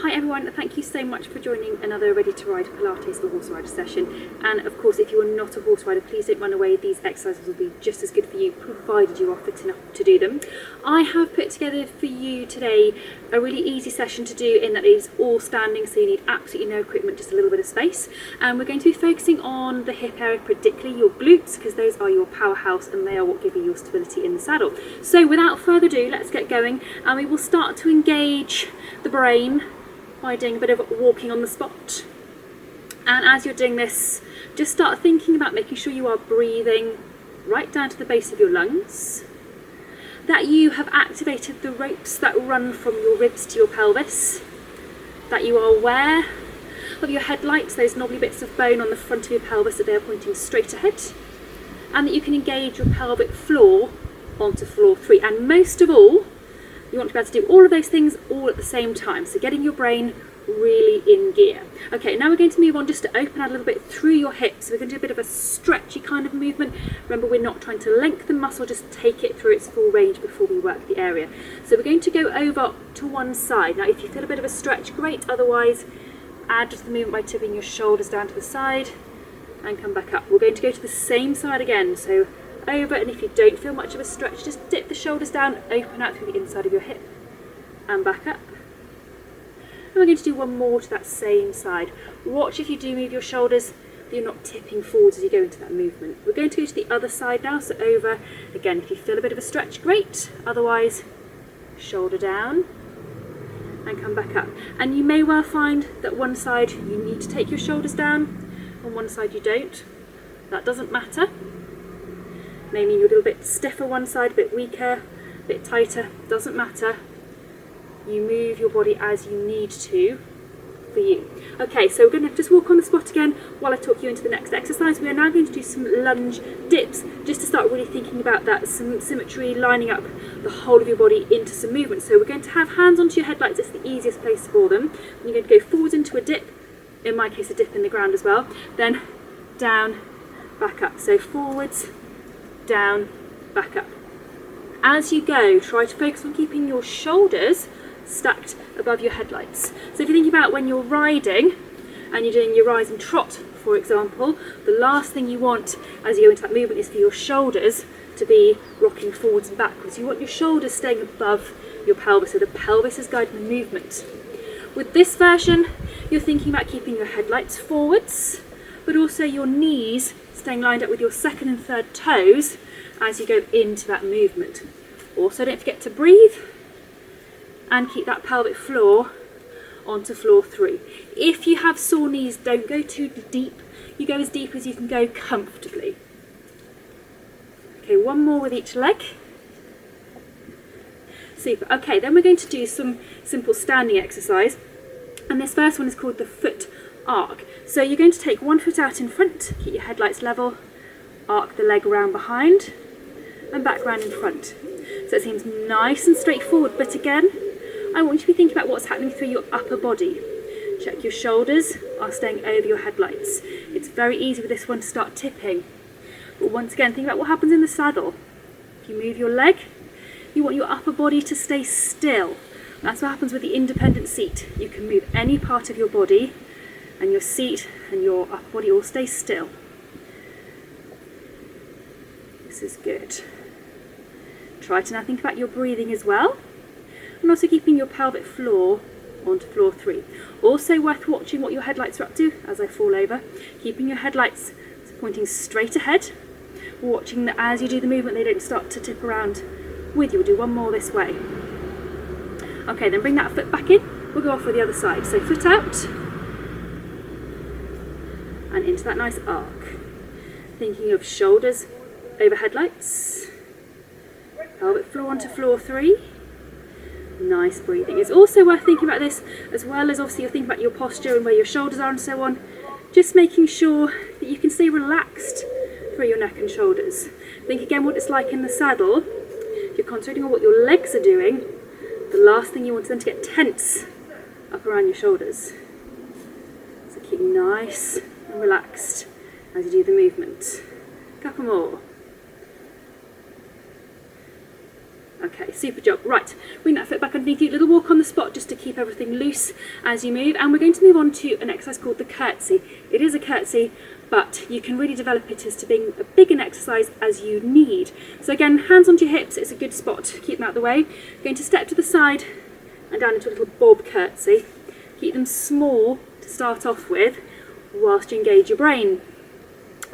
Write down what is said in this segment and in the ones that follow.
Hi everyone, thank you so much for joining another Ready to Ride Pilates or Horse Rider session. And of course, if you are not a horse rider, please don't run away. These exercises will be just as good for you, provided you are fit enough to do them. I have put together for you today a really easy session to do, in that it is all standing, so you need absolutely no equipment, just a little bit of space. And we're going to be focusing on the hip area, particularly your glutes, because those are your powerhouse and they are what give you your stability in the saddle. So without further ado, let's get going, and we will start to engage the brain by doing a bit of walking on the spot. And as you're doing this, just start thinking about making sure you are breathing right down to the base of your lungs, that you have activated the ropes that run from your ribs to your pelvis, that you are aware of your headlights, those knobbly bits of bone on the front of your pelvis, that they are pointing straight ahead, and that you can engage your pelvic floor onto floor 3. And most of all, you want to be able to do all of those things all at the same time, so getting your brain really in gear. Okay, now we're going to move on just to open out a little bit through your hips. So we're going to do a bit of a stretchy kind of movement. Remember, we're not trying to lengthen muscle, just take it through its full range before we work the area. So we're going to go over to one side. Now if you feel a bit of a stretch, great. Otherwise, add just the movement by tipping your shoulders down to the side and come back up. We're going to go to the same side again, so over, and if you don't feel much of a stretch, just dip the shoulders down, open out through the inside of your hip and back up. And we're going to do one more to that same side. Watch if you do move your shoulders that you're not tipping forwards as you go into that movement. We're going to go to the other side now, so over again. If you feel a bit of a stretch, great. Otherwise, shoulder down and come back up. And you may well find that one side you need to take your shoulders down, on one side you don't. That doesn't matter. Maybe you're a little bit stiffer one side, a bit weaker, a bit tighter, doesn't matter. You move your body as you need to for you. Okay, so we're going to just walk on the spot again while I talk you into the next exercise. We are now going to do some lunge dips, just to start really thinking about that symmetry, lining up the whole of your body into some movement. So we're going to have hands onto your headlights, it's the easiest place for them. And you're going to go forwards into a dip, in my case a dip in the ground as well, then down, back up. So forwards, down, back up. As you go, try to focus on keeping your shoulders stacked above your headlights. So if you think about when you're riding and you're doing your rise and trot, for example, the last thing you want as you go into that movement is for your shoulders to be rocking forwards and backwards. You want your shoulders staying above your pelvis, so the pelvis is guiding the movement. With this version, you're thinking about keeping your headlights forwards, but also your knees staying lined up with your second and third toes as you go into that movement. Also, don't forget to breathe and keep that pelvic floor onto floor 3. If you have sore knees, don't go too deep. You go as deep as you can go comfortably. Okay, one more with each leg. Super. Okay, then we're going to do some simple standing exercise. And this first one is called the foot arc. So you're going to take one foot out in front, keep your headlights level, arc the leg around behind and back round in front. So it seems nice and straightforward, but again, I want you to be thinking about what's happening through your upper body. Check your shoulders are staying over your headlights. It's very easy with this one to start tipping. But once again, think about what happens in the saddle. If you move your leg, you want your upper body to stay still. That's what happens with the independent seat. You can move any part of your body and your seat and your upper body all stay still. This is good. Try to now think about your breathing as well, and also keeping your pelvic floor onto floor 3. Also worth watching what your headlights are up to as I fall over. Keeping your headlights pointing straight ahead, watching that as you do the movement they don't start to tip around with you. We'll do one more this way. Okay, then bring that foot back in. We'll go off with the other side. So foot out and into that nice arc. Thinking of shoulders over headlights, pelvic floor onto floor 3. Nice breathing. It's also worth thinking about this, as well as obviously you're thinking about your posture and where your shoulders are and so on, just making sure that you can stay relaxed through your neck and shoulders. Think again what it's like in the saddle. If you're concentrating on what your legs are doing, the last thing you want is them to get tense up around your shoulders. So keep nice and relaxed as you do the movement. A couple more. Okay. Okay, super job. Right, bring that foot back underneath you. Little walk on the spot just to keep everything loose as you move. And we're going to move on to an exercise called the curtsy. It is a curtsy, but you can really develop it as to being a big an exercise as you need. So again, hands onto your hips, it's a good spot to keep them out of the way. Going to step to the side and down into a little bob curtsy. Keep them small to start off with whilst you engage your brain.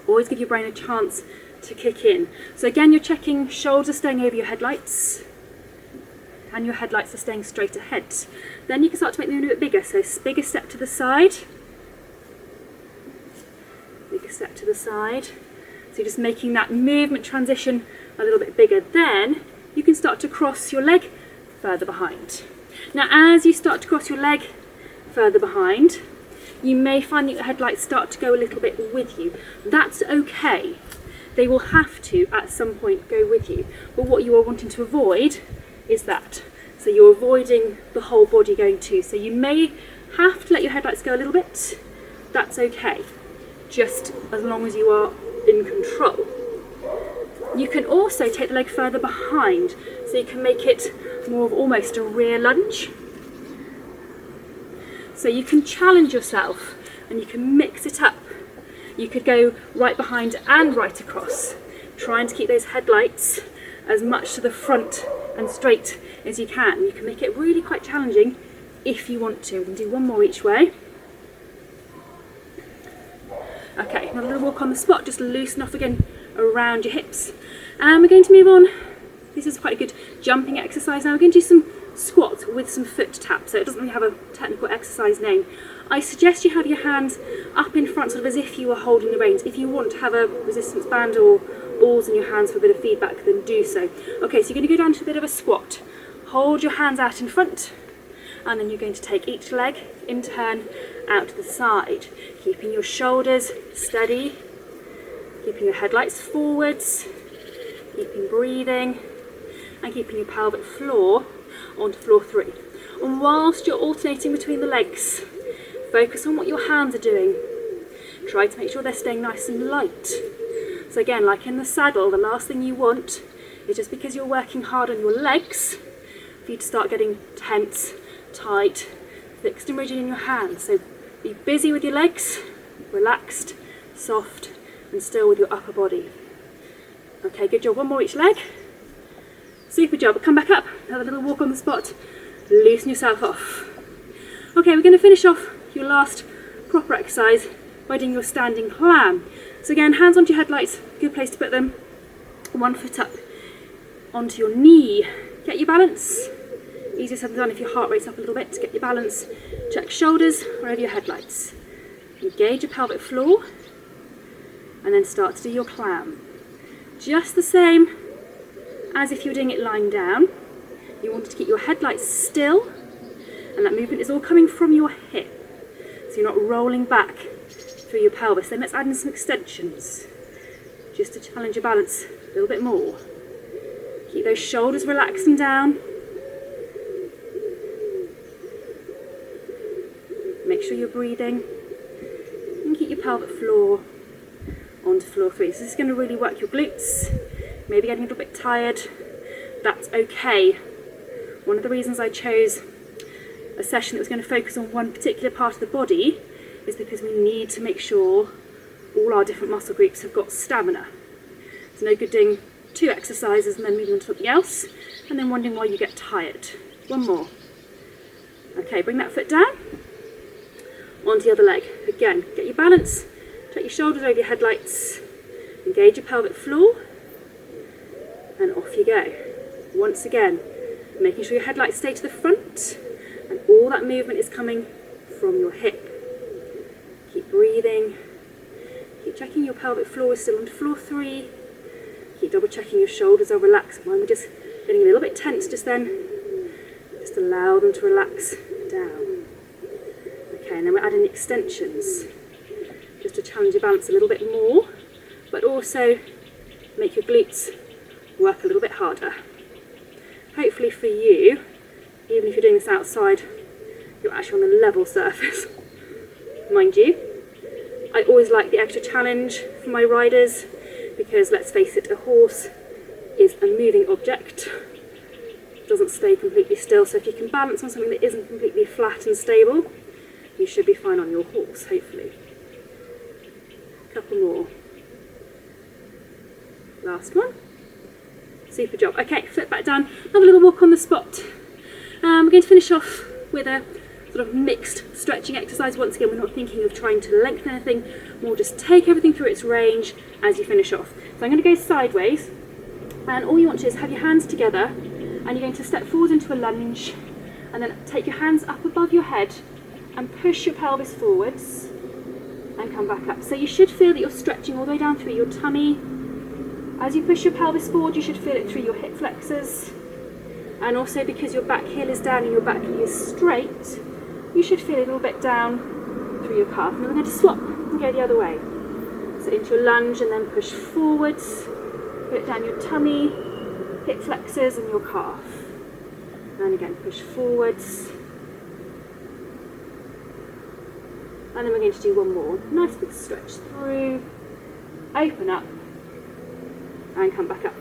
Always give your brain a chance to kick in. So again, you're checking shoulders are staying over your headlights and your headlights are staying straight ahead. Then you can start to make them a bit bigger. So bigger step to the side, bigger step to the side. So you're just making that movement transition a little bit bigger. Then you can start to cross your leg further behind. Now as you start to cross your leg further behind, you may find that your headlights start to go a little bit with you. That's okay. They will have to at some point go with you. But what you are wanting to avoid is that. So you're avoiding the whole body going too. So you may have to let your headlights go a little bit. That's okay, just as long as you are in control. You can also take the leg further behind, so you can make it more of almost a rear lunge. So you can challenge yourself and you can mix it up. You could go right behind and right across, trying to keep those headlights as much to the front and straight as you can. You can make it really quite challenging if you want to. We can do one more each way. Okay, another little walk on the spot, just loosen off again around your hips. And we're going to move on. This is quite a good jumping exercise. Now we're going to do some squats with some foot taps, so it doesn't really have a technical exercise name. I suggest you have your hands up in front, sort of as if you were holding the reins. If you want to have a resistance band or balls in your hands for a bit of feedback, then do so. Okay, so you're going to go down to a bit of a squat. Hold your hands out in front, and then you're going to take each leg in turn out to the side, keeping your shoulders steady, keeping your headlights forwards, keeping breathing, and keeping your pelvic floor onto floor 3. And whilst you're alternating between the legs, focus on what your hands are doing. Try to make sure they're staying nice and light. So again, like in the saddle, the last thing you want is just because you're working hard on your legs for you to start getting tense, tight, fixed and rigid in your hands. So be busy with your legs, relaxed, soft and still with your upper body. Okay, good job. One more each leg. Super job. Come back up. Another little walk on the spot. Loosen yourself off. Okay, we're going to finish off your last proper exercise by doing your standing clam. So again, hands onto your headlights. Good place to put them. One foot up onto your knee. Get your balance. Easier said than done if your heart rate's up a little bit. To get your balance, check shoulders over your headlights. Engage your pelvic floor and then start to do your clam. Just the same as if you were doing it lying down. You want to keep your headlights still, and that movement is all coming from your hip. So you're not rolling back through your pelvis. Then let's add in some extensions, just to challenge your balance a little bit more. Keep those shoulders relaxed and down. Make sure you're breathing, and keep your pelvic floor onto floor 3. So this is going to really work your glutes. Maybe getting a little bit tired. That's okay. One of the reasons I chose a session that was going to focus on one particular part of the body is because we need to make sure all our different muscle groups have got stamina. It's no good doing 2 exercises and then moving on to something else and then wondering why you get tired. One more. Okay, bring that foot down onto the other leg. Again, get your balance, take your shoulders over your headlights, engage your pelvic floor, and off you go. Once again, making sure your headlights stay to the front and all that movement is coming from your hip. Keep breathing, keep checking your pelvic floor is still on floor 3, keep double checking your shoulders are relaxed. Mine were just getting a little bit tense just then. Just allow them to relax down. Okay, and then we're adding extensions just to challenge your balance a little bit more, but also make your glutes work a little bit harder. Hopefully for you, even if you're doing this outside, you're actually on a level surface. Mind you, I always like the extra challenge for my riders because let's face it, a horse is a moving object doesn't stay completely still. So if you can balance on something that isn't completely flat and stable, you should be fine on your horse, hopefully. A couple more. Last one. Super job. Okay, flip back down. Another little walk on the spot. We're going to finish off with a sort of mixed stretching exercise. Once again, we're not thinking of trying to lengthen anything, more just take everything through its range as you finish off. So I'm going to go sideways, and all you want to do is have your hands together, and you're going to step forward into a lunge, and then take your hands up above your head and push your pelvis forwards and come back up. So you should feel that you're stretching all the way down through your tummy. As you push your pelvis forward, you should feel it through your hip flexors, and also because your back heel is down and your back knee is straight, you should feel a little bit down through your calf. And then we're going to swap and go the other way. So into your lunge and then push forwards, put it down your tummy, hip flexors and your calf. And again, push forwards. And then we're going to do one more. Nice big stretch through, open up, and come back up.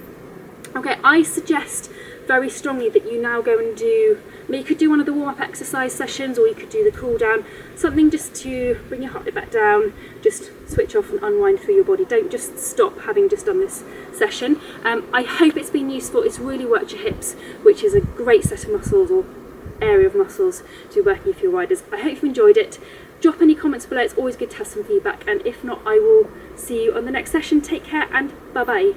Okay, I suggest very strongly that you now go and do, you could do one of the warm-up exercise sessions, or you could do the cool down, something just to bring your heart rate back down, just switch off and unwind through your body. Don't just stop having just done this session. I hope it's been useful. It's really worked your hips, which is a great set of muscles or area of muscles to be working with your riders. I hope you enjoyed it. Drop any comments below. It's always good to have some feedback, and if not, I will see you on the next session. Take care and bye bye.